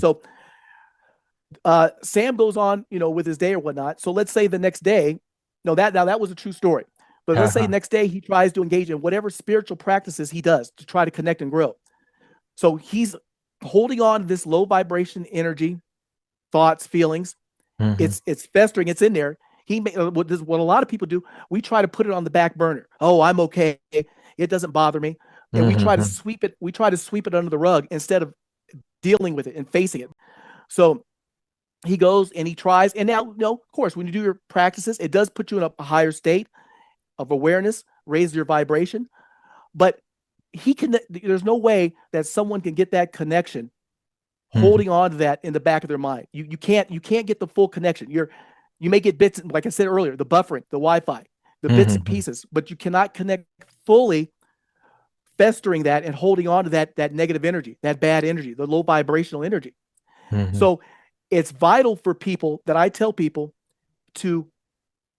So Sam goes on, with his day or whatnot. So let's say the next day, no, that was a true story. But let's say Uh-huh. next day he tries to engage in whatever spiritual practices he does to try to connect and grow. So he's holding on to this low vibration energy, thoughts, feelings. Hmm. It's festering. It's in there. What a lot of people do. We try to put it on the back burner. Oh, I'm okay. It doesn't bother me, and we try to Hmm. sweep it. We try to sweep it under the rug instead of dealing with it and facing it. So he goes and he tries. And now, of course, when you do your practices, it does put you in a higher state of awareness, raise your vibration. But there's no way that someone can get that connection Hmm. holding on to that in the back of their mind. You can't get the full connection. You may get bits, like I said earlier, the buffering, the Wi-Fi, the bits and Hmm. pieces, but you cannot connect fully, festering that and holding on to that negative energy, that bad energy, the low vibrational energy. Hmm. So it's vital for people that I tell people to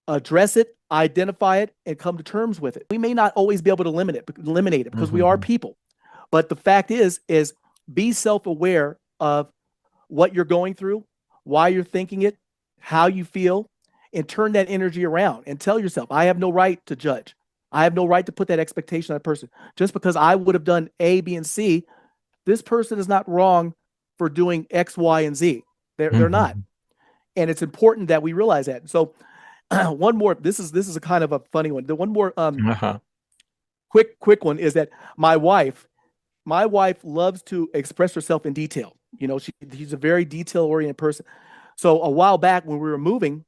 address it, identify it, and come to terms with it. We may not always be able to eliminate it because we are Hmm. people. But the fact is be self-aware of what you're going through, why you're thinking it, how you feel, and turn that energy around and tell yourself, I have no right to judge. I have no right to put that expectation on a person. Just because I would have done A, B, and C, this person is not wrong for doing X, Y, and Z. They're not. Hmm. And it's important that we realize that. So one more, this is a kind of a funny one. The one more Uh-huh. quick one is that my wife, my wife loves to express herself in detail. She's a very detail oriented person. So a while back when we were moving,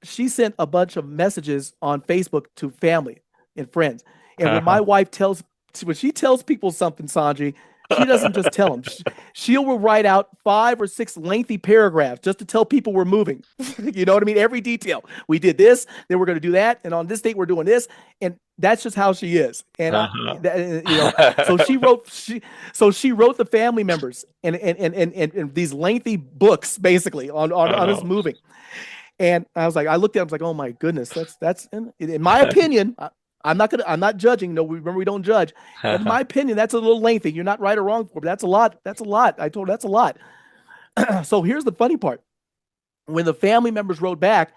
she sent a bunch of messages on Facebook to family and friends. And Uh-huh. when she tells people something, Sanji, she doesn't just tell them. She will write out 5 or 6 lengthy paragraphs just to tell people we're moving. You know what I mean? Every detail. We did this, then we're going to do that, and on this date we're doing this, and that's just how she is. And so Uh-huh. she wrote the family members and these lengthy books basically on us Oh. moving. And I looked at him, I was like, oh my goodness, that's in my opinion. I'm not judging. No, remember we don't judge. But in my opinion, that's a little lengthy. You're not right or wrong for, but that's a lot. That's a lot. I told her that's a lot. So here's the funny part. When the family members wrote back,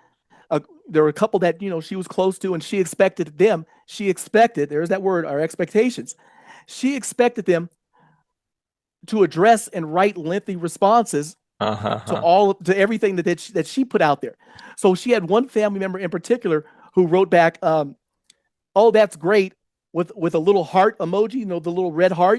uh, there were a couple that she was close to, and she expected them. She expected, there's that word, our expectations. She expected them to address and write lengthy responses Uh-huh. to everything that she put out there. So she had one family member in particular who wrote back, "Oh, that's great," with a little heart emoji, the little red heart.